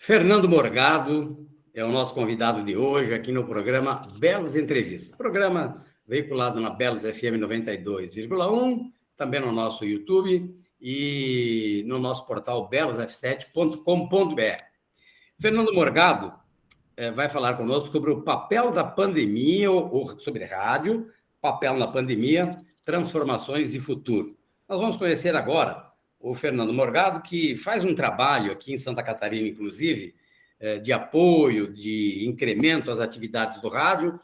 Fernando Morgado é o nosso convidado de hoje aqui no programa Belos Entrevistas. Programa veiculado na Belos FM 92,1, também no nosso YouTube e no nosso portal belosf7.com.br. Fernando Morgado vai falar conosco sobre o papel da pandemia, ou sobre rádio, papel na pandemia, transformações e futuro. Nós vamos conhecer agora o Fernando Morgado, que faz um trabalho aqui em Santa Catarina, inclusive, de apoio, de incremento às atividades do rádio,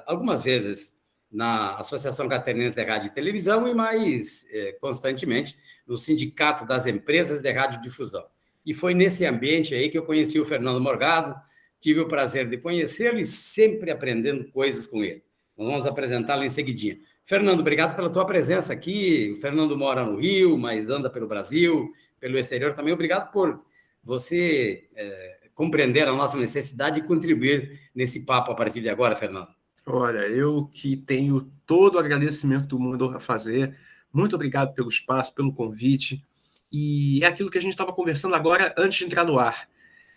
algumas vezes na Associação Catarinense de Rádio e Televisão e mais constantemente no Sindicato das Empresas de Radiodifusão. E foi nesse ambiente aí que eu conheci o Fernando Morgado, tive o prazer de conhecê-lo e sempre aprendendo coisas com ele. Nós vamos apresentá-lo em seguidinha. Fernando, obrigado pela tua presença aqui. O Fernando mora no Rio, mas anda pelo Brasil, pelo exterior também. Obrigado por você compreender a nossa necessidade de contribuir nesse papo a partir de agora, Fernando. Olha, eu que tenho todo o agradecimento do mundo a fazer. Muito obrigado pelo espaço, pelo convite. E é aquilo que a gente estava conversando agora antes de entrar no ar.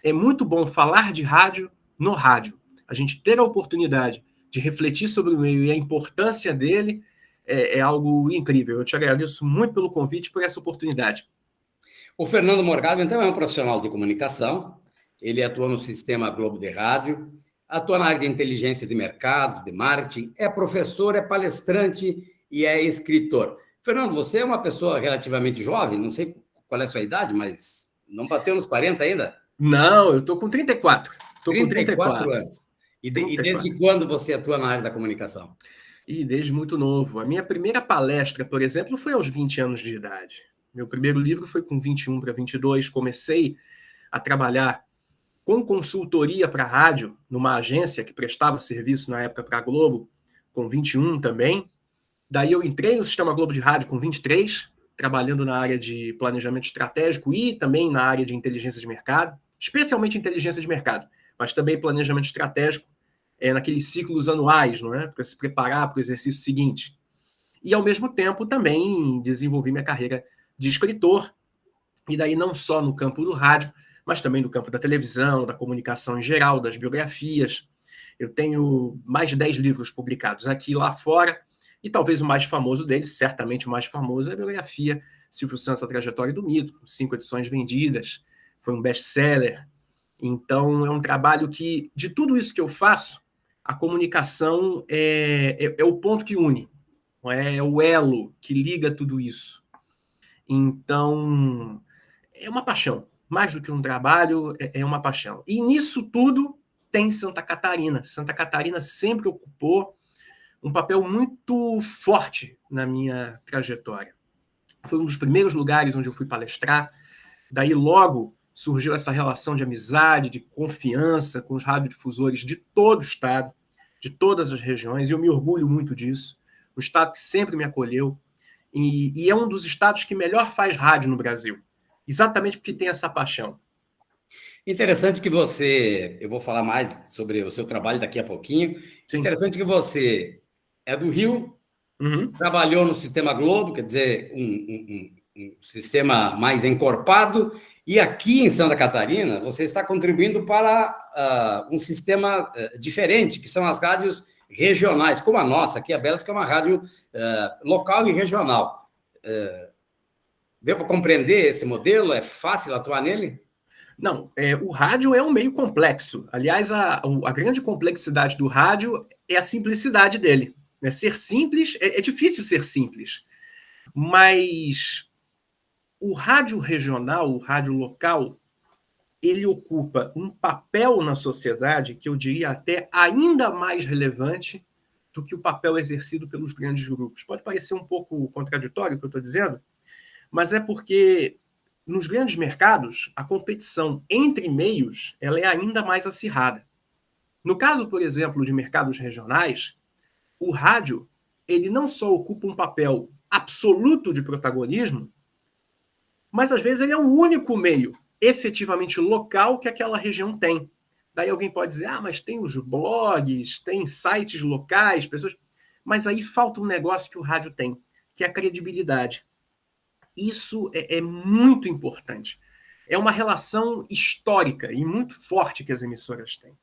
É muito bom falar de rádio no rádio. A gente ter a oportunidade de refletir sobre o meio e a importância dele é algo incrível. Eu te agradeço muito pelo convite, por essa oportunidade. O Fernando Morgado, então, é um profissional de comunicação. Ele atua no Sistema Globo de Rádio, atua na área de inteligência de mercado, de marketing, é professor, é palestrante e é escritor. Fernando, você é uma pessoa relativamente jovem, não sei qual é a sua idade, mas não bateu nos 40 ainda? Não, eu estou com 34. Estou com 34 anos. E desde quando você atua na área da comunicação? E desde muito novo. A minha primeira palestra, por exemplo, foi aos 20 anos de idade. Meu primeiro livro foi com 21 para 22. Comecei a trabalhar com consultoria para rádio, numa agência que prestava serviço na época para a Globo, com 21 também. Daí eu entrei no Sistema Globo de Rádio com 23, trabalhando na área de planejamento estratégico e também na área de inteligência de mercado, especialmente inteligência de mercado, mas também planejamento estratégico, naqueles ciclos anuais, não é? Para se preparar para o exercício seguinte. E, ao mesmo tempo, também desenvolvi minha carreira de escritor, e daí não só no campo do rádio, mas também no campo da televisão, da comunicação em geral, das biografias. Eu tenho mais de 10 livros publicados aqui e lá fora, e talvez o mais famoso deles, certamente o mais famoso, é a biografia Silvio Santos, A Trajetória do Mito, com 5 edições vendidas, foi um best-seller. Então, é um trabalho que, de tudo isso que eu faço, a comunicação é o ponto que une, é o elo que liga tudo isso. Então, é uma paixão. Mais do que um trabalho, é uma paixão. E nisso tudo tem Santa Catarina. Santa Catarina sempre ocupou um papel muito forte na minha trajetória. Foi um dos primeiros lugares onde eu fui palestrar. Daí logo surgiu essa relação de amizade, de confiança com os radiodifusores de todo o estado, de todas as regiões, e eu me orgulho muito disso. Um estado que sempre me acolheu, e é um dos estados que melhor faz rádio no Brasil, exatamente porque tem essa paixão. Interessante que você, eu vou falar mais sobre o seu trabalho daqui a pouquinho. Sim. Interessante que você é do Rio, trabalhou no Sistema Globo, quer dizer, um sistema mais encorpado, e aqui em Santa Catarina você está contribuindo para um sistema diferente, que são as rádios regionais, como a nossa, aqui a Belos, que é uma rádio local e regional. Deu para compreender esse modelo? É fácil atuar nele? Não, o rádio é um meio complexo. Aliás, a grande complexidade do rádio é a simplicidade dele. Ser simples, é difícil ser simples. Mas o rádio regional, o rádio local, ele ocupa um papel na sociedade que eu diria até ainda mais relevante do que o papel exercido pelos grandes grupos. Pode parecer um pouco contraditório o que eu estou dizendo, mas é porque nos grandes mercados, a competição entre meios ela é ainda mais acirrada. No caso, por exemplo, de mercados regionais, o rádio ele não só ocupa um papel absoluto de protagonismo, mas às vezes ele é o único meio efetivamente local que aquela região tem. Daí alguém pode dizer, mas tem os blogs, tem sites locais, pessoas... Mas aí falta um negócio que o rádio tem, que é a credibilidade. Isso é muito importante. É uma relação histórica e muito forte que as emissoras têm.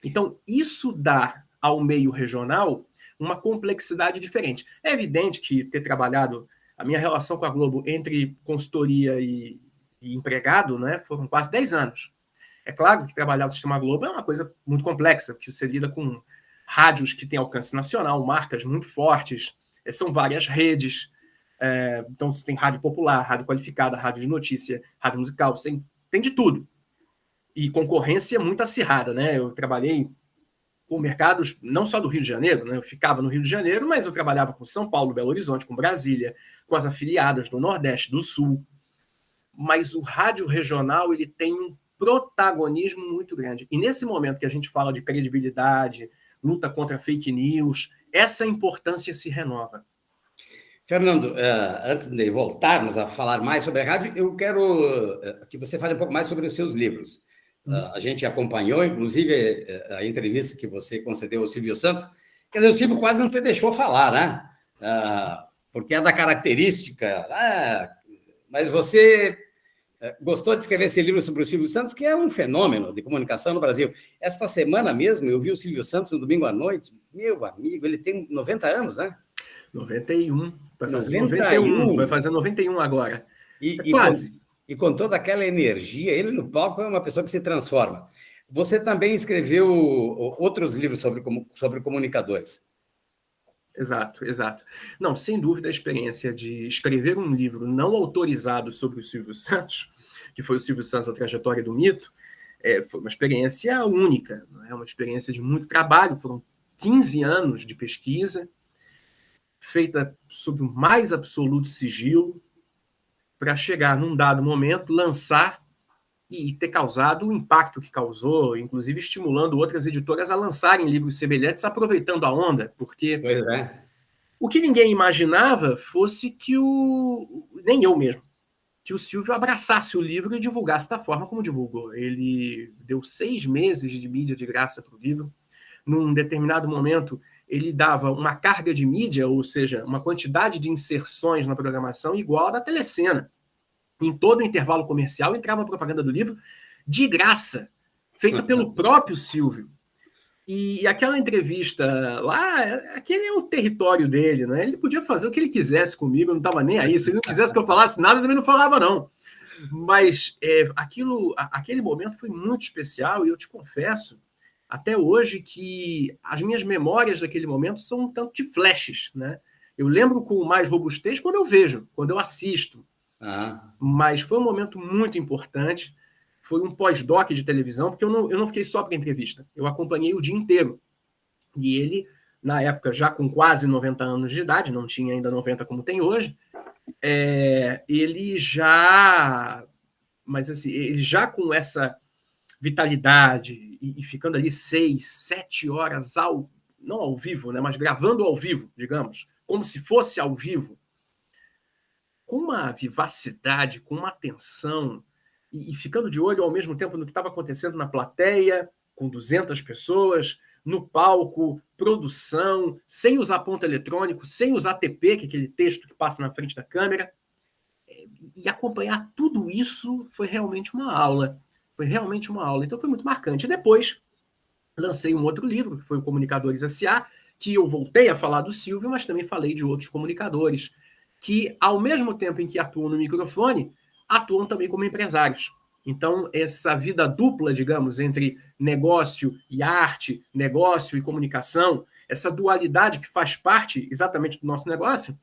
Então, isso dá ao meio regional uma complexidade diferente. É evidente que ter trabalhado a minha relação com a Globo entre consultoria e empregado, né, foram quase 10 anos. É claro que trabalhar no Sistema Globo é uma coisa muito complexa, porque você lida com rádios que têm alcance nacional, marcas muito fortes, são várias redes. Então, você tem rádio popular, rádio qualificada, rádio de notícia, rádio musical, você tem de tudo. E concorrência muito acirrada, né? Eu trabalhei com mercados não só do Rio de Janeiro, né? Eu ficava no Rio de Janeiro, mas eu trabalhava com São Paulo, Belo Horizonte, com Brasília, com as afiliadas do Nordeste, do Sul. Mas o rádio regional ele tem um protagonismo muito grande. E nesse momento que a gente fala de credibilidade, luta contra fake news, essa importância se renova. Fernando, antes de voltarmos a falar mais sobre a rádio, eu quero que você fale um pouco mais sobre os seus livros. A gente acompanhou, inclusive, a entrevista que você concedeu ao Silvio Santos. Quer dizer, o Silvio quase não te deixou falar, né? Porque é da característica. Mas você gostou de escrever esse livro sobre o Silvio Santos, que é um fenômeno de comunicação no Brasil. Esta semana mesmo, eu vi o Silvio Santos no domingo à noite. Meu amigo, ele tem 90 anos, né? 91. Vai fazer 91. Vai fazer 91 agora. Quase. E com toda aquela energia, ele no palco é uma pessoa que se transforma. Você também escreveu outros livros sobre comunicadores. Exato, exato. Não, sem dúvida a experiência de escrever um livro não autorizado sobre o Silvio Santos, que foi o Silvio Santos, a trajetória do mito, foi uma experiência única, é uma experiência de muito trabalho, foram 15 anos de pesquisa, feita sob o mais absoluto sigilo, para chegar num dado momento, lançar e ter causado o impacto que causou, inclusive estimulando outras editoras a lançarem livros semelhantes, aproveitando a onda, porque pois é. O que ninguém imaginava fosse que nem eu mesmo, que o Silvio abraçasse o livro e divulgasse da forma como divulgou. Ele deu 6 meses de mídia de graça para o livro. Num determinado momento, ele dava uma carga de mídia, ou seja, uma quantidade de inserções na programação igual à da Telecena. Em todo o intervalo comercial entrava a propaganda do livro de graça, feita pelo próprio Silvio. E aquela entrevista lá, aquele é o território dele, né? Ele podia fazer o que ele quisesse comigo, eu não estava nem aí. Se ele não quisesse que eu falasse nada, eu também não falava, não. Mas aquele momento foi muito especial e eu te confesso, até hoje, que as minhas memórias daquele momento são um tanto de flashes, né? Eu lembro com mais robustez quando eu vejo, quando eu assisto. Mas foi um momento muito importante. Foi um pós-doc de televisão, porque eu não fiquei só para a entrevista. Eu acompanhei o dia inteiro. E ele, na época, já com quase 90 anos de idade, não tinha ainda 90 como tem hoje, ele já... Mas assim, ele já com essa vitalidade e ficando ali 6, 7 horas não ao vivo, né, mas gravando ao vivo, digamos, como se fosse ao vivo, com uma vivacidade, com uma atenção, e ficando de olho ao mesmo tempo no que estava acontecendo na plateia, com 200 pessoas, no palco, produção, sem usar ponto eletrônico, sem usar TP, que é aquele texto que passa na frente da câmera. E acompanhar tudo isso foi realmente uma aula. Foi realmente uma aula. Então foi muito marcante. E depois lancei um outro livro, que foi o Comunicadores S.A., que eu voltei a falar do Silvio, mas também falei de outros comunicadores, que, ao mesmo tempo em que atuam no microfone, atuam também como empresários. Então, essa vida dupla, digamos, entre negócio e arte, negócio e comunicação, essa dualidade que faz parte exatamente do nosso negócio,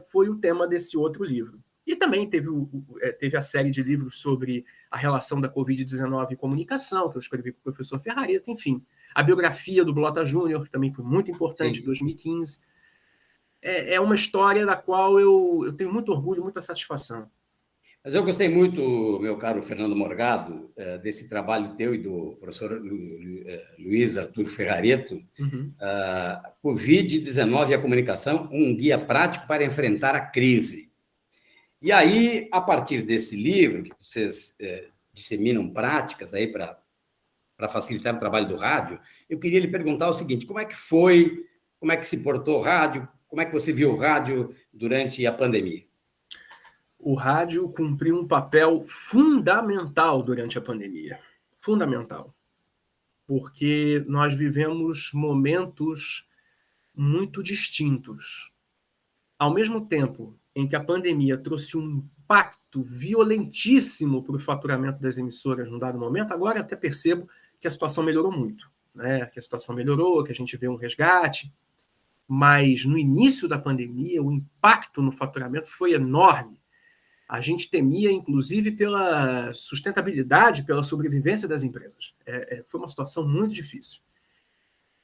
foi o tema desse outro livro. E também teve a série de livros sobre a relação da Covid-19 e comunicação, que eu escrevi com o professor Ferrareta, enfim. A biografia do Blota Júnior, que também foi muito importante, em 2015. É uma história da qual eu tenho muito orgulho, muita satisfação. Mas eu gostei muito, meu caro Fernando Morgado, desse trabalho teu e do professor Luiz Arthur Ferrareto, Covid-19 e a comunicação, um guia prático para enfrentar a crise. E aí, a partir desse livro, que vocês disseminam práticas aí para facilitar o trabalho do rádio, eu queria lhe perguntar o seguinte: como é que foi, como é que se portou o rádio, como é que você viu o rádio durante a pandemia? O rádio cumpriu um papel fundamental durante a pandemia. Fundamental. Porque nós vivemos momentos muito distintos. Ao mesmo tempo em que a pandemia trouxe um impacto violentíssimo para o faturamento das emissoras num dado momento, agora até percebo que a situação melhorou muito, né? Que a situação melhorou, que a gente vê um resgate, mas no início da pandemia o impacto no faturamento foi enorme. A gente temia, inclusive, pela sustentabilidade, pela sobrevivência das empresas. Foi uma situação muito difícil.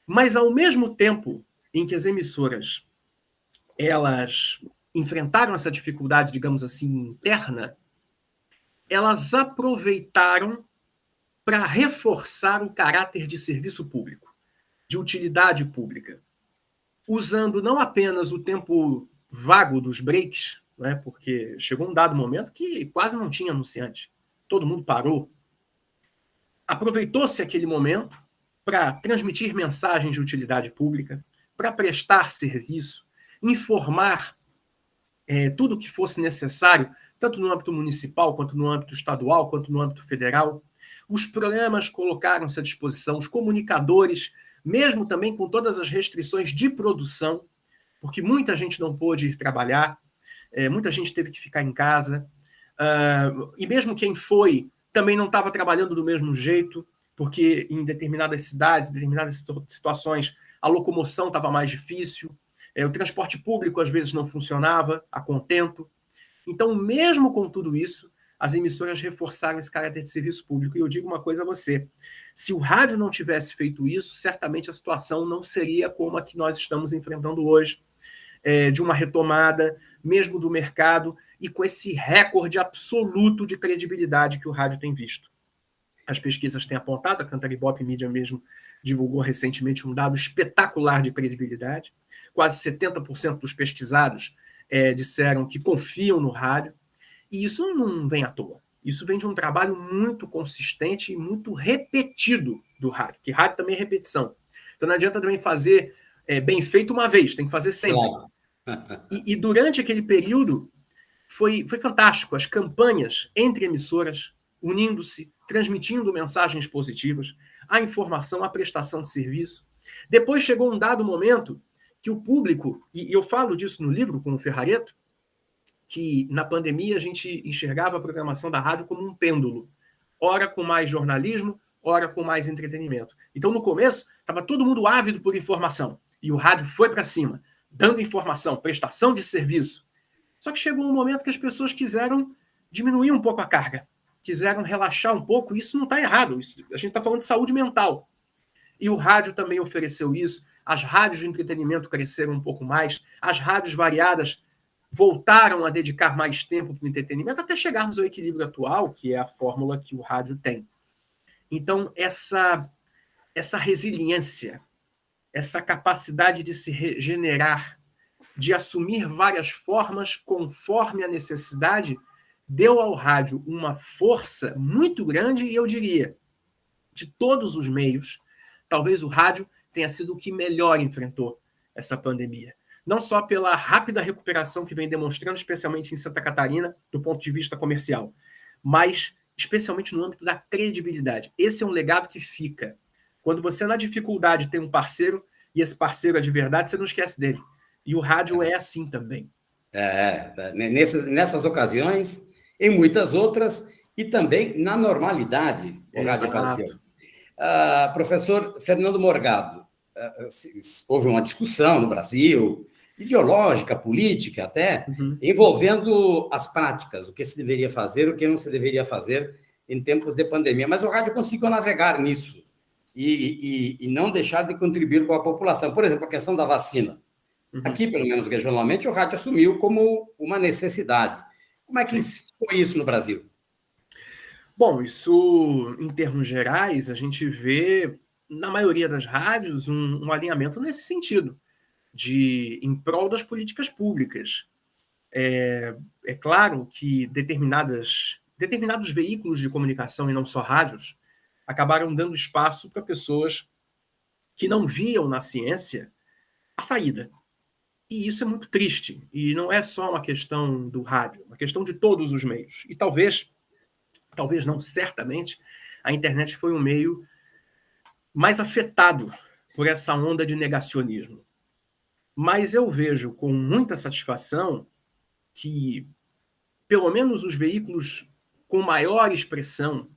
Mas, ao mesmo tempo em que as emissoras elas enfrentaram essa dificuldade, digamos assim, interna, elas aproveitaram para reforçar o caráter de serviço público, de utilidade pública, usando não apenas o tempo vago dos breaks, né, porque chegou um dado momento que quase não tinha anunciante, todo mundo parou. Aproveitou-se aquele momento para transmitir mensagens de utilidade pública, para prestar serviço, informar tudo o que fosse necessário, tanto no âmbito municipal, quanto no âmbito estadual, quanto no âmbito federal. Os programas colocaram-se à disposição, os comunicadores, mesmo também com todas as restrições de produção, porque muita gente não pôde ir trabalhar, muita gente teve que ficar em casa, e mesmo quem foi também não estava trabalhando do mesmo jeito, porque em determinadas cidades, em determinadas situações, a locomoção estava mais difícil, o transporte público às vezes não funcionava a contento. Então, mesmo com tudo isso, as emissoras reforçaram esse caráter de serviço público. E eu digo uma coisa a você, se o rádio não tivesse feito isso, certamente a situação não seria como a que nós estamos enfrentando hoje, de uma retomada, mesmo do mercado, e com esse recorde absoluto de credibilidade que o rádio tem visto. As pesquisas têm apontado, a Cantar Ibope Mídia mesmo divulgou recentemente um dado espetacular de credibilidade. Quase 70% dos pesquisados disseram que confiam no rádio. E isso não vem à toa. Isso vem de um trabalho muito consistente e muito repetido do rádio, que rádio também é repetição. Então não adianta também fazer bem feito uma vez, tem que fazer sempre. Claro. E durante aquele período foi fantástico. As campanhas entre emissoras, unindo-se, transmitindo mensagens positivas, a informação, a prestação de serviço. Depois chegou um dado momento que o público, e eu falo disso no livro com o Ferrareto, que na pandemia a gente enxergava a programação da rádio como um pêndulo, ora com mais jornalismo, ora com mais entretenimento. Então, no começo, estava todo mundo ávido por informação, e o rádio foi para cima, dando informação, prestação de serviço. Só que chegou um momento que as pessoas quiseram diminuir um pouco a carga, quiseram relaxar um pouco, e isso não está errado, a gente está falando de saúde mental. E o rádio também ofereceu isso, as rádios de entretenimento cresceram um pouco mais, as rádios variadas voltaram a dedicar mais tempo para o entretenimento, até chegarmos ao equilíbrio atual, que é a fórmula que o rádio tem. Então, essa resiliência, essa capacidade de se regenerar, de assumir várias formas conforme a necessidade, deu ao rádio uma força muito grande, e eu diria, de todos os meios, talvez o rádio tenha sido o que melhor enfrentou essa pandemia. Não só pela rápida recuperação que vem demonstrando, especialmente em Santa Catarina, do ponto de vista comercial, mas especialmente no âmbito da credibilidade. Esse é um legado que fica. Quando você, na dificuldade, tem um parceiro, e esse parceiro é de verdade, você não esquece dele. E o rádio é assim também. Nessas ocasiões, em muitas outras, e também na normalidade, o rádio apareceu. Professor Fernando Morgado, houve uma discussão no Brasil, ideológica, política até, envolvendo as práticas, o que se deveria fazer, o que não se deveria fazer em tempos de pandemia. Mas o rádio conseguiu navegar nisso e não deixar de contribuir com a população. Por exemplo, a questão da vacina. Aqui, pelo menos regionalmente, o rádio assumiu como uma necessidade. Como é que foi isso no Brasil? Bom, isso, em termos gerais, a gente vê, na maioria das rádios, um alinhamento nesse sentido, em prol das políticas públicas. É claro que determinados veículos de comunicação, e não só rádios, acabaram dando espaço para pessoas que não viam na ciência a saída. E isso é muito triste. E não é só uma questão do rádio, é uma questão de todos os meios. E talvez não, certamente, a internet foi um meio mais afetado por essa onda de negacionismo. Mas eu vejo com muita satisfação que, pelo menos, os veículos com maior expressão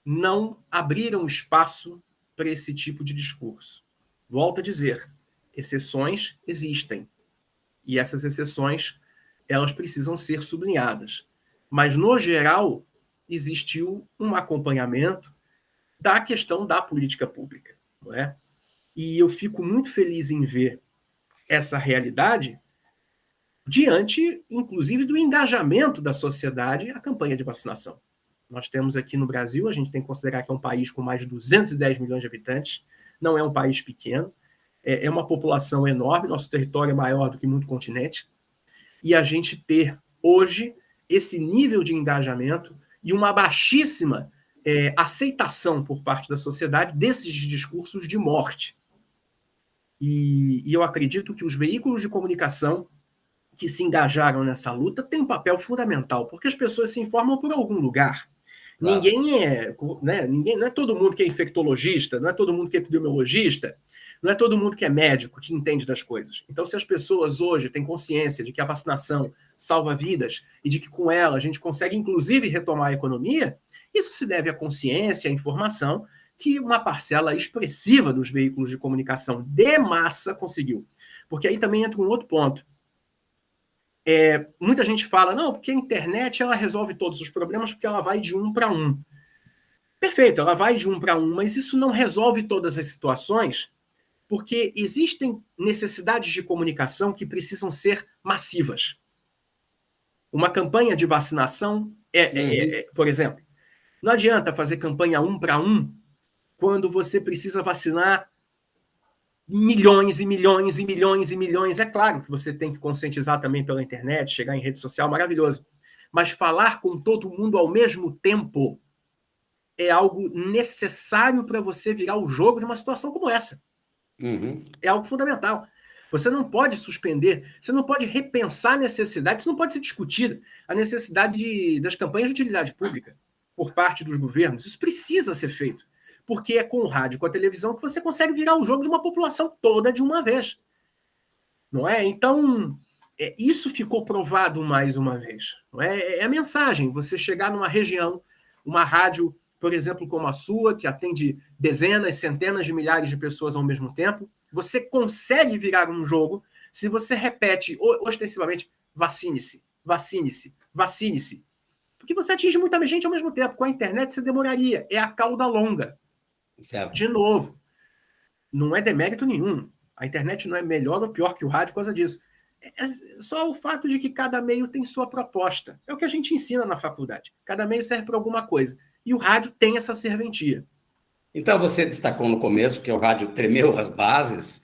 não abriram espaço para esse tipo de discurso. Volto a dizer, exceções existem. E essas exceções, elas precisam ser sublinhadas. Mas, no geral, existiu um acompanhamento da questão da política pública, não é? E eu fico muito feliz em ver essa realidade diante, inclusive, do engajamento da sociedade à campanha de vacinação. Nós temos aqui no Brasil, a gente tem que considerar que é um país com mais de 210 milhões de habitantes, não é um país pequeno, é uma população enorme, nosso território é maior do que muito continente, e a gente ter hoje esse nível de engajamento e uma baixíssima aceitação por parte da sociedade desses discursos de morte. E eu acredito que os veículos de comunicação que se engajaram nessa luta têm um papel fundamental, porque as pessoas se informam por algum lugar. Claro. Não é todo mundo que é infectologista, não é todo mundo que é epidemiologista, não é todo mundo que é médico, que entende das coisas. Então, se as pessoas hoje têm consciência de que a vacinação salva vidas e de que com ela a gente consegue, inclusive, retomar a economia, isso se deve à consciência, à informação que uma parcela expressiva dos veículos de comunicação de massa conseguiu. Porque aí também entra um outro ponto. Muita gente fala, não, porque a internet ela resolve todos os problemas porque ela vai de um para um. Perfeito, ela vai de um para um, mas isso não resolve todas as situações, porque existem necessidades de comunicação que precisam ser massivas. Uma campanha de vacinação, por exemplo, não adianta fazer campanha um para um quando você precisa vacinar milhões e milhões e milhões e milhões. É claro que você tem que conscientizar também pela internet, chegar em rede social, maravilhoso. Mas falar com todo mundo ao mesmo tempo é algo necessário para você virar o jogo de uma situação como essa. Uhum. É algo fundamental. Você não pode suspender, você não pode repensar a necessidade, isso não pode ser discutido, a necessidade das campanhas de utilidade pública por parte dos governos. Isso precisa ser feito, porque é com o rádio, com a televisão, que você consegue virar o jogo de uma população toda de uma vez. Não é? Então, isso ficou provado mais uma vez. Não é? É a mensagem, você chegar numa região, uma rádio, por exemplo, como a sua, que atende dezenas, centenas de milhares de pessoas ao mesmo tempo, você consegue virar um jogo se você repete ostensivamente, vacine-se, vacine-se, vacine-se. Porque você atinge muita gente ao mesmo tempo. Com a internet você demoraria. É a cauda longa. Certo. De novo, não é demérito nenhum. A internet não é melhor ou pior que o rádio por causa disso. É só o fato de que cada meio tem sua proposta. É o que a gente ensina na faculdade. Cada meio serve para alguma coisa. E o rádio tem essa serventia. Então, você destacou no começo que o rádio tremeu as bases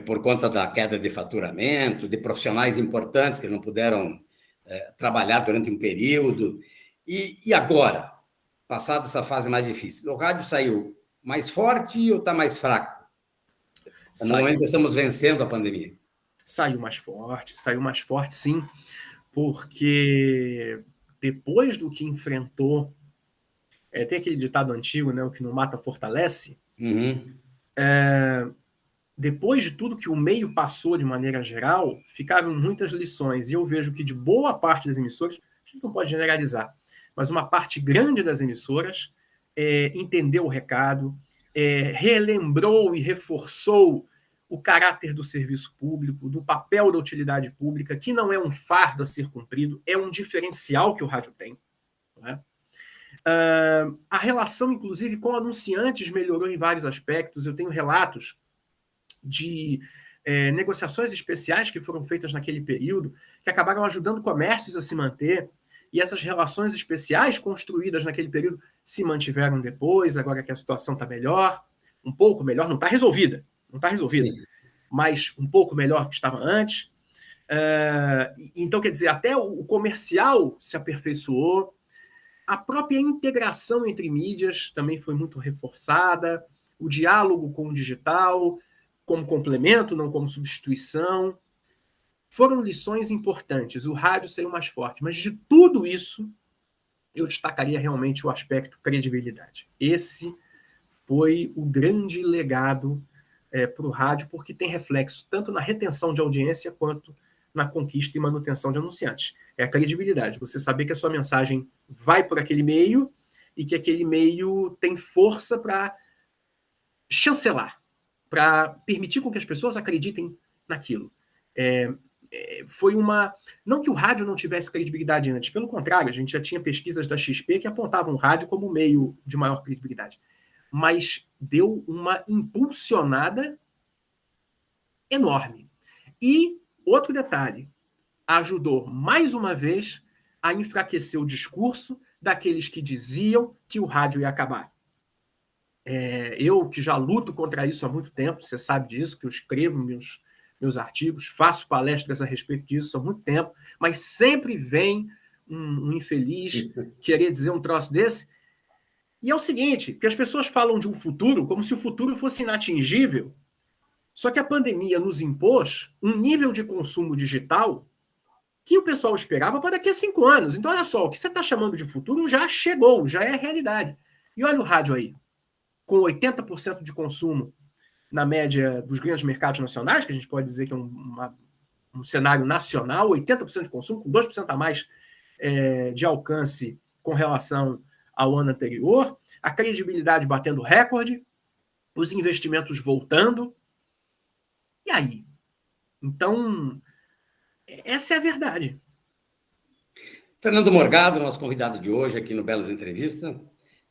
por conta da queda de faturamento, de profissionais importantes que não puderam trabalhar durante um período. E agora, passada essa fase mais difícil, o rádio saiu mais forte ou está mais fraco? No momento que estamos vencendo a pandemia. Saiu mais forte, sim, porque depois do que enfrentou, tem aquele ditado antigo, né, o que não mata fortalece. Uhum. Depois de tudo que o meio passou de maneira geral, ficaram muitas lições, e eu vejo que de boa parte das emissoras, a gente não pode generalizar, mas uma parte grande das emissoras entendeu o recado, relembrou e reforçou o caráter do serviço público, do papel da utilidade pública, que não é um fardo a ser cumprido, é um diferencial que o rádio tem. Não é? A relação, inclusive, com anunciantes melhorou em vários aspectos. Eu tenho relatos de negociações especiais que foram feitas naquele período, que acabaram ajudando comércios a se manter, e essas relações especiais construídas naquele período se mantiveram depois, agora que a situação está melhor, um pouco melhor, não está resolvida, mas um pouco melhor do que estava antes. Então, quer dizer, até o comercial se aperfeiçoou, a própria integração entre mídias também foi muito reforçada, o diálogo com o digital, como complemento, não como substituição. Foram lições importantes. O rádio saiu mais forte. Mas de tudo isso, eu destacaria realmente o aspecto credibilidade. Esse foi o grande legado para o rádio, porque tem reflexo tanto na retenção de audiência quanto na conquista e manutenção de anunciantes. É a credibilidade, você saber que a sua mensagem vai por aquele meio e que aquele meio tem força para chancelar, para permitir com que as pessoas acreditem naquilo. Foi uma... Não que o rádio não tivesse credibilidade antes, pelo contrário, a gente já tinha pesquisas da XP que apontavam o rádio como meio de maior credibilidade. Mas deu uma impulsionada enorme. E, outro detalhe, ajudou, mais uma vez, a enfraquecer o discurso daqueles que diziam que o rádio ia acabar. Eu, que já luto contra isso há muito tempo, você sabe disso, que eu escrevo meus artigos, faço palestras a respeito disso há muito tempo, mas sempre vem um infeliz querer dizer um troço desse. E é o seguinte, que as pessoas falam de um futuro como se o futuro fosse inatingível, só que a pandemia nos impôs um nível de consumo digital que o pessoal esperava para daqui a 5 anos. Então, olha só, o que você está chamando de futuro já chegou, já é realidade. E olha o rádio aí, com 80% de consumo na média dos grandes mercados nacionais, que a gente pode dizer que é um cenário nacional, 80% de consumo, com 2% a mais de alcance com relação ao ano anterior, a credibilidade batendo recorde, os investimentos voltando. E aí? Então, essa é a verdade. Fernando Morgado, nosso convidado de hoje aqui no Belos Entrevista.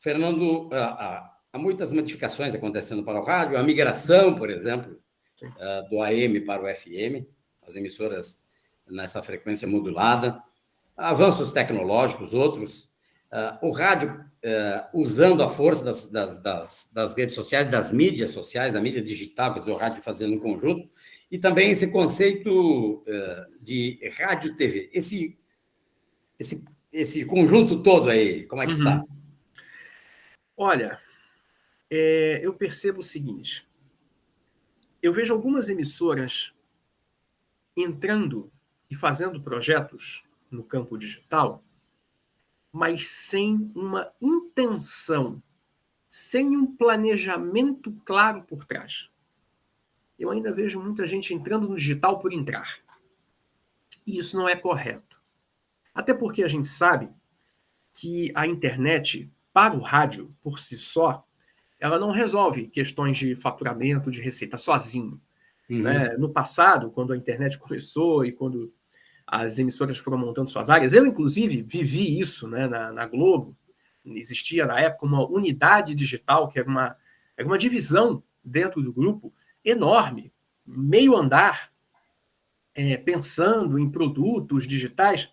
Fernando, há muitas modificações acontecendo para o rádio, a migração, por exemplo, do AM para o FM, as emissoras nessa frequência modulada, avanços tecnológicos, outros, o rádio usando a força das redes sociais, das mídias sociais, da mídia digital, quer dizer, o rádio fazendo um conjunto, e também esse conceito de rádio-TV. Esse conjunto todo aí, como é que está? Olha, eu percebo o seguinte. Eu vejo algumas emissoras entrando e fazendo projetos no campo digital, mas sem uma intenção, sem um planejamento claro por trás. Eu ainda vejo muita gente entrando no digital por entrar. E isso não é correto. Até porque a gente sabe que a internet, para o rádio, por si só, ela não resolve questões de faturamento, de receita, sozinho. Né? No passado, quando a internet começou e quando as emissoras foram montando suas áreas, eu, inclusive, vivi isso, né, na Globo. Existia, na época, uma unidade digital, que era uma divisão dentro do grupo enorme, meio andar, pensando em produtos digitais,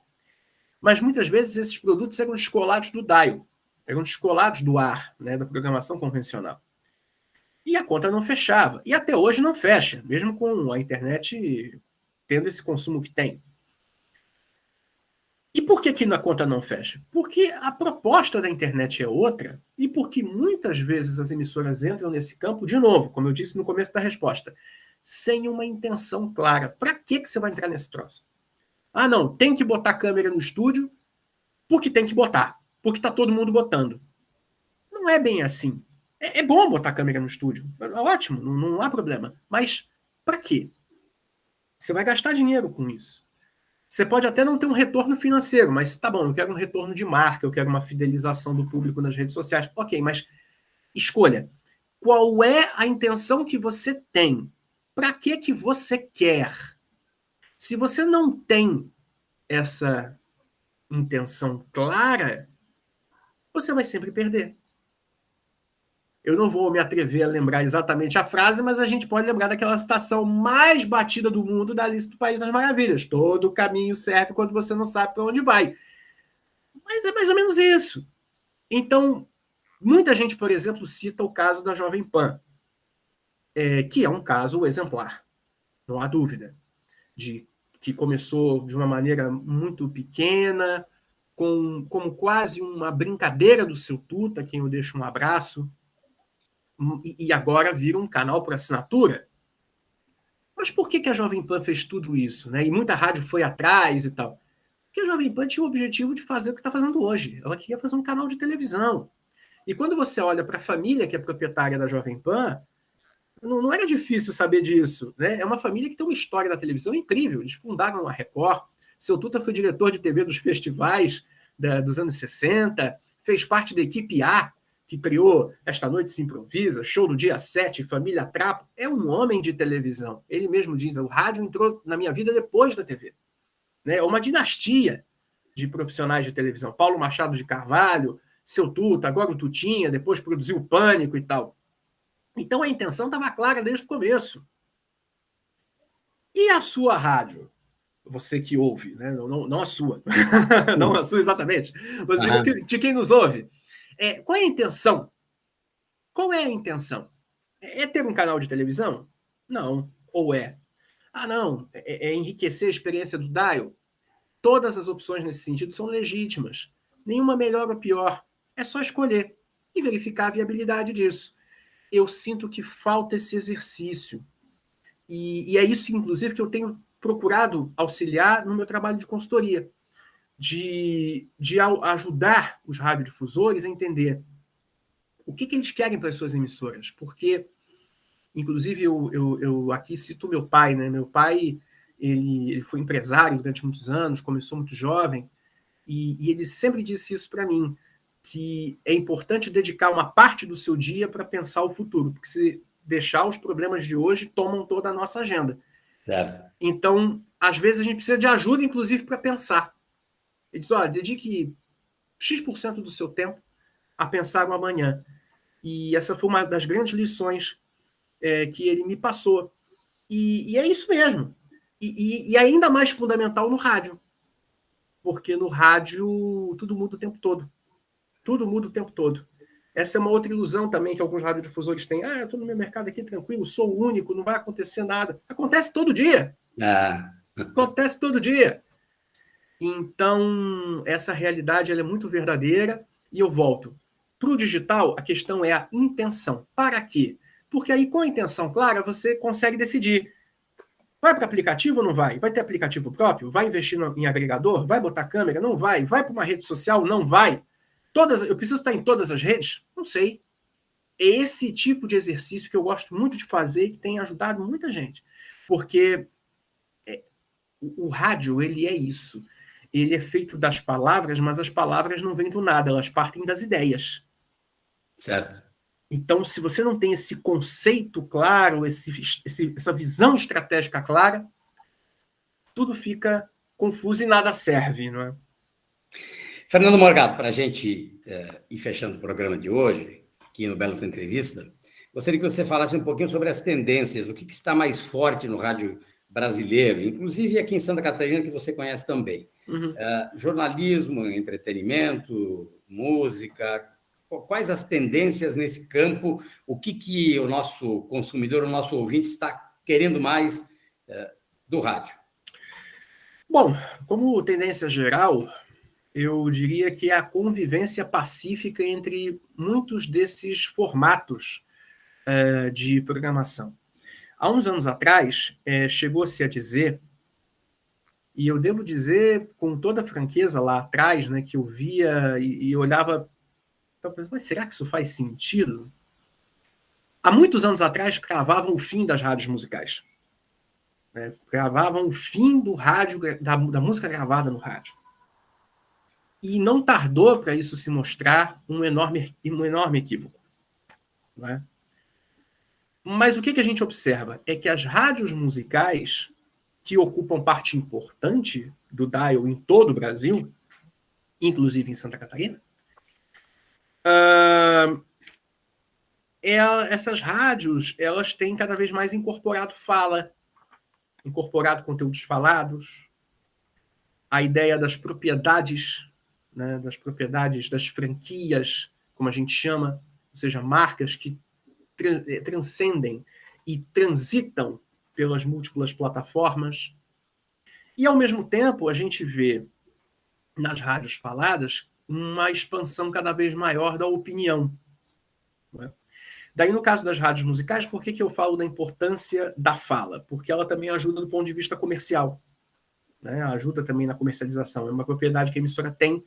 mas muitas vezes esses produtos eram descolados do dial, eram descolados do ar, né, da programação convencional. E a conta não fechava. E até hoje não fecha, mesmo com a internet tendo esse consumo que tem. E por que a conta não fecha? Porque a proposta da internet é outra e porque muitas vezes as emissoras entram nesse campo, de novo, como eu disse no começo da resposta, sem uma intenção clara. Para que você vai entrar nesse troço? Ah, não, tem que botar câmera no estúdio porque tem que botar, porque está todo mundo botando. Não é bem assim. É bom botar câmera no estúdio, é ótimo, não há problema. Mas para quê? Você vai gastar dinheiro com isso. Você pode até não ter um retorno financeiro, mas tá bom, eu quero um retorno de marca, eu quero uma fidelização do público nas redes sociais. Ok, mas escolha. Qual é a intenção que você tem? Para que você quer? Se você não tem essa intenção clara, você vai sempre perder. Eu não vou me atrever a lembrar exatamente a frase, mas a gente pode lembrar daquela citação mais batida do mundo da Alice do País das Maravilhas. Todo caminho serve quando você não sabe para onde vai. Mas é mais ou menos isso. Então, muita gente, por exemplo, cita o caso da Jovem Pan, que é um caso exemplar, não há dúvida, que começou de uma maneira muito pequena, como quase uma brincadeira do seu Tuta, quem eu deixo um abraço, e agora vira um canal por assinatura. Mas por que a Jovem Pan fez tudo isso, né? E muita rádio foi atrás e tal. Porque a Jovem Pan tinha o objetivo de fazer o que está fazendo hoje. Ela queria fazer um canal de televisão. E quando você olha para a família que é proprietária da Jovem Pan, não era difícil saber disso, né? É uma família que tem uma história da televisão incrível. Eles fundaram a Record. Seu Tuta foi diretor de TV dos festivais dos anos 60, fez parte da equipe A, que criou Esta Noite Se Improvisa, Show do Dia 7, Família Trapo. É um homem de televisão. Ele mesmo diz, o rádio entrou na minha vida depois da TV. Né? É uma dinastia de profissionais de televisão. Paulo Machado de Carvalho, Seu Tuta, agora o Tutinha, depois produziu o Pânico e tal. Então a intenção estava clara desde o começo. E a sua rádio? Você que ouve, né? Não a sua. Não a sua exatamente. Mas digo de quem nos ouve. Qual é a intenção? Qual é a intenção? É ter um canal de televisão? Não. Ou é? Ah, não. É enriquecer a experiência do dial? Todas as opções nesse sentido são legítimas. Nenhuma melhor ou pior. É só escolher e verificar a viabilidade disso. Eu sinto que falta esse exercício. E é isso, inclusive, que eu tenho procurado auxiliar no meu trabalho de consultoria, de ajudar os radiodifusores a entender o que eles querem para as suas emissoras. Porque, inclusive, eu aqui cito meu pai, né? Meu pai, ele foi empresário durante muitos anos, começou muito jovem, e ele sempre disse isso para mim, que é importante dedicar uma parte do seu dia para pensar o futuro, porque se deixar, os problemas de hoje tomam toda a nossa agenda. Certo. Então, às vezes, a gente precisa de ajuda, inclusive, para pensar. Ele diz, olha, dedique X% do seu tempo a pensar no amanhã. E essa foi uma das grandes lições que ele me passou. E é isso mesmo. E ainda mais fundamental no rádio. Porque no rádio tudo muda o tempo todo. Tudo muda o tempo todo. Essa é uma outra ilusão também que alguns radiodifusores têm. Ah, eu estou no meu mercado aqui tranquilo, sou o único, não vai acontecer nada. Acontece todo dia. Acontece todo dia. Então, essa realidade ela é muito verdadeira. E eu volto. Para o digital, a questão é a intenção. Para quê? Porque aí, com a intenção clara, você consegue decidir. Vai para aplicativo ou não vai? Vai ter aplicativo próprio? Vai investir em agregador? Vai botar câmera? Não vai. Vai para uma rede social? Não vai. Eu preciso estar em todas as redes? Não sei. É esse tipo de exercício que eu gosto muito de fazer e que tem ajudado muita gente. Porque o rádio, ele é isso. Ele é feito das palavras, mas as palavras não vêm do nada, elas partem das ideias. Certo. Então, se você não tem esse conceito claro, essa visão estratégica clara, tudo fica confuso e nada serve, não é? Fernando Morgado, para a gente ir fechando o programa de hoje, aqui no Belos Entrevista, gostaria que você falasse um pouquinho sobre as tendências, o que está mais forte no rádio brasileiro, inclusive aqui em Santa Catarina, que você conhece também. Uhum. Jornalismo, entretenimento, música, quais as tendências nesse campo, o que o nosso consumidor, o nosso ouvinte está querendo mais do rádio? Bom, como tendência geral, eu diria que é a convivência pacífica entre muitos desses formatos de programação. Há uns anos atrás, chegou-se a dizer, e eu devo dizer com toda franqueza lá atrás, né, que eu via e olhava, mas será que isso faz sentido? Há muitos anos atrás, cravavam o fim das rádios musicais. Né? Cravavam o fim do rádio, da música gravada no rádio. E não tardou para isso se mostrar um enorme equívoco. Não é? Mas o que a gente observa é que as rádios musicais, que ocupam parte importante do dial em todo o Brasil, inclusive em Santa Catarina, essas rádios elas têm cada vez mais incorporado fala, incorporado conteúdos falados, a ideia das propriedades, né, das franquias, como a gente chama, ou seja, marcas que transcendem e transitam pelas múltiplas plataformas. E, ao mesmo tempo, a gente vê nas rádios faladas uma expansão cada vez maior da opinião. Né? Daí, no caso das rádios musicais, por que eu falo da importância da fala? Porque ela também ajuda do ponto de vista comercial, né? Ajuda também na comercialização. É uma propriedade que a emissora tem,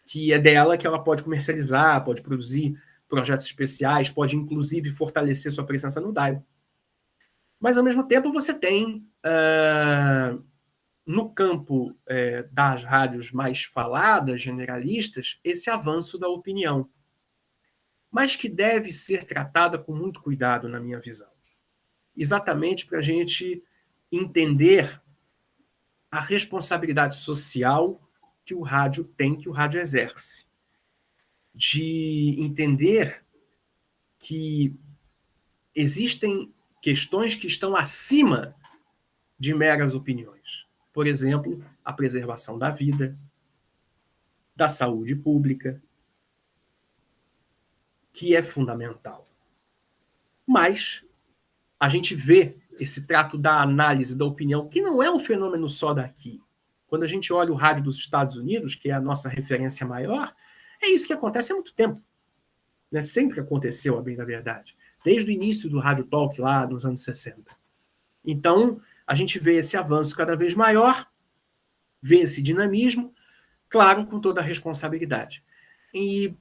que é dela, que ela pode comercializar, pode produzir projetos especiais, pode inclusive fortalecer sua presença no DAIO. Mas, ao mesmo tempo, você tem, no campo das rádios mais faladas, generalistas, esse avanço da opinião, mas que deve ser tratada com muito cuidado, na minha visão. Exatamente para a gente entender a responsabilidade social que o rádio tem, que o rádio exerce. De entender que existem questões que estão acima de meras opiniões. Por exemplo, a preservação da vida, da saúde pública, que é fundamental. Mas a gente vê esse trato da análise, da opinião, que não é um fenômeno só daqui. Quando a gente olha o rádio dos Estados Unidos, que é a nossa referência maior, é isso que acontece há muito tempo. Né? Sempre aconteceu, a bem da verdade. Desde o início do rádio talk, lá nos anos 60. Então, a gente vê esse avanço cada vez maior, vê esse dinamismo, claro, com toda a responsabilidade. E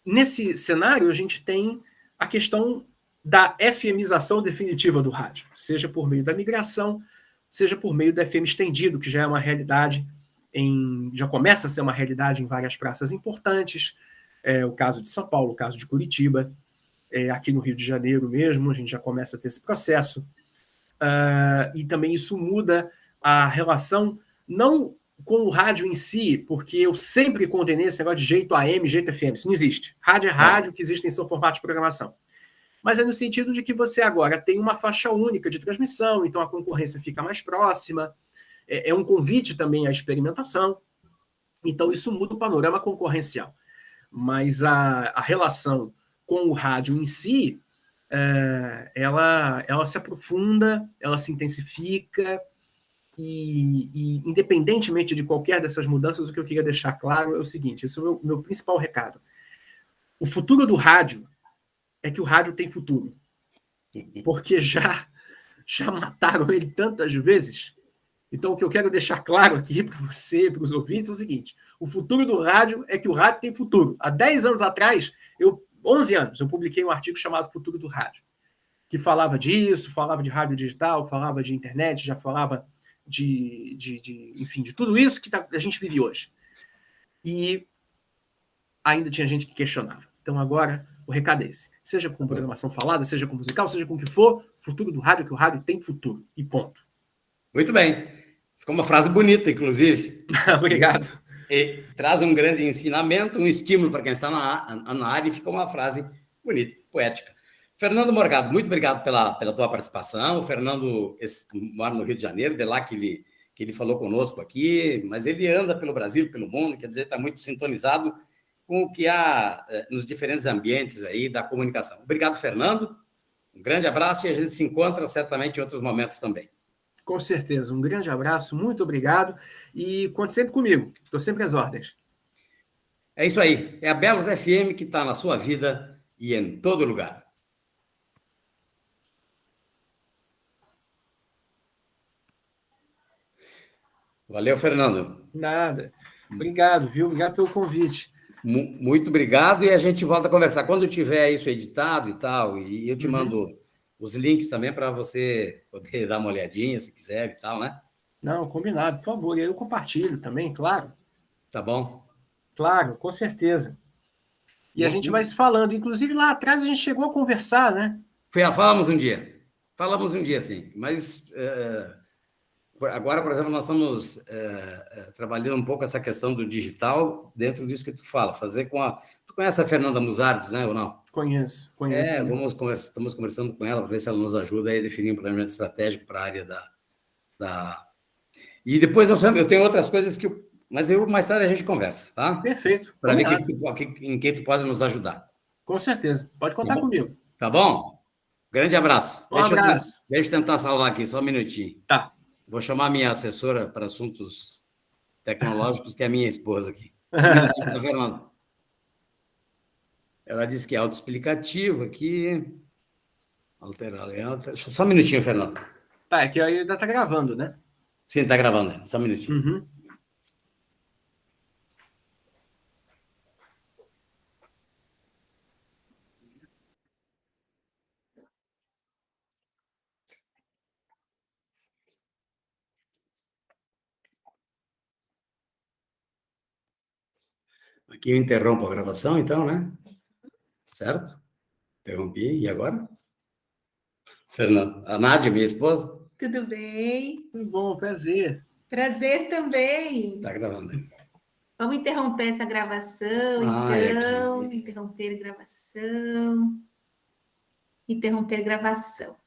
nesse cenário, a gente tem a questão da FMização definitiva do rádio, seja por meio da migração, seja por meio do FM estendido, que já é uma realidade, já começa a ser uma realidade em várias praças importantes, o caso de São Paulo, o caso de Curitiba, aqui no Rio de Janeiro mesmo, a gente já começa a ter esse processo, e também isso muda a relação, não com o rádio em si, porque eu sempre condenei esse negócio de jeito AM, jeito FM, isso não existe. Rádio é rádio, o que existem são formatos de programação. Mas é no sentido de que você agora tem uma faixa única de transmissão, então a concorrência fica mais próxima, é um convite também à experimentação, então isso muda o panorama concorrencial. Mas a relação com o rádio em si, ela se aprofunda, ela se intensifica, e independentemente de qualquer dessas mudanças, o que eu queria deixar claro é o seguinte, esse é o meu principal recado. O futuro do rádio é que o rádio tem futuro. Porque já mataram ele tantas vezes. Então, o que eu quero deixar claro aqui para você, para os ouvintes, é o seguinte: o futuro do rádio é que o rádio tem futuro. Há 10 anos atrás, 11 anos, eu publiquei um artigo chamado Futuro do Rádio, que falava disso, falava de rádio digital, falava de internet, já falava enfim, de tudo isso que a gente vive hoje. E ainda tinha gente que questionava. Então, agora, o recado é esse. Seja com programação falada, seja com musical, seja com o que for, futuro do rádio é que o rádio tem futuro. E ponto. Muito bem. Ficou uma frase bonita, inclusive. Obrigado. E traz um grande ensinamento, um estímulo para quem está na área, e fica uma frase bonita, poética. Fernando Morgado, muito obrigado pela tua participação. O Fernando mora no Rio de Janeiro, de lá que ele falou conosco aqui, mas ele anda pelo Brasil, pelo mundo, quer dizer, está muito sintonizado com o que há nos diferentes ambientes aí da comunicação. Obrigado, Fernando. Um grande abraço e a gente se encontra certamente em outros momentos também. Com certeza. Um grande abraço, muito obrigado e conte sempre comigo. Estou sempre às ordens. É isso aí. É a Belos FM que está na sua vida e em todo lugar. Valeu, Fernando. Nada. Obrigado, viu? Obrigado pelo convite. Muito obrigado e a gente volta a conversar. Quando tiver isso editado e tal, e eu te mando os links também para você poder dar uma olhadinha, se quiser e tal, né? Não, combinado, por favor. E aí eu compartilho também, claro. Tá bom? Claro, com certeza. E a gente vai se falando. Inclusive, lá atrás a gente chegou a conversar, né? Falamos um dia. Falamos um dia, sim. Mas agora, por exemplo, nós estamos trabalhando um pouco essa questão do digital dentro disso que tu fala. Fazer com a... Tu conhece a Fernanda Musardes, né, ou não? Conheço. Estamos conversando com ela para ver se ela nos ajuda a definir um planejamento estratégico para a área da... E depois eu tenho outras coisas que... Mas mais tarde a gente conversa, tá? Perfeito. Para ver em que tu pode nos ajudar. Com certeza. Pode contar comigo. Tá bom? Grande abraço. Abraço. Deixa eu tentar salvar aqui, só um minutinho. Tá. Vou chamar a minha assessora para assuntos tecnológicos, que é a minha esposa aqui. Um minutinho, Fernando. Ela disse que é autoexplicativo aqui. Alterar layout. Só um minutinho, Fernando. Tá, é que aí ainda tá gravando, né? Sim, está gravando, né? Só um minutinho. Uhum. Aqui eu interrompo a gravação, então, né? Certo? Interrompi. E agora? Fernando. A Nádia, minha esposa? Tudo bem? Muito bom, prazer. Prazer também. Está gravando. Vamos interromper essa gravação, Aqui. Interromper gravação. Interromper gravação.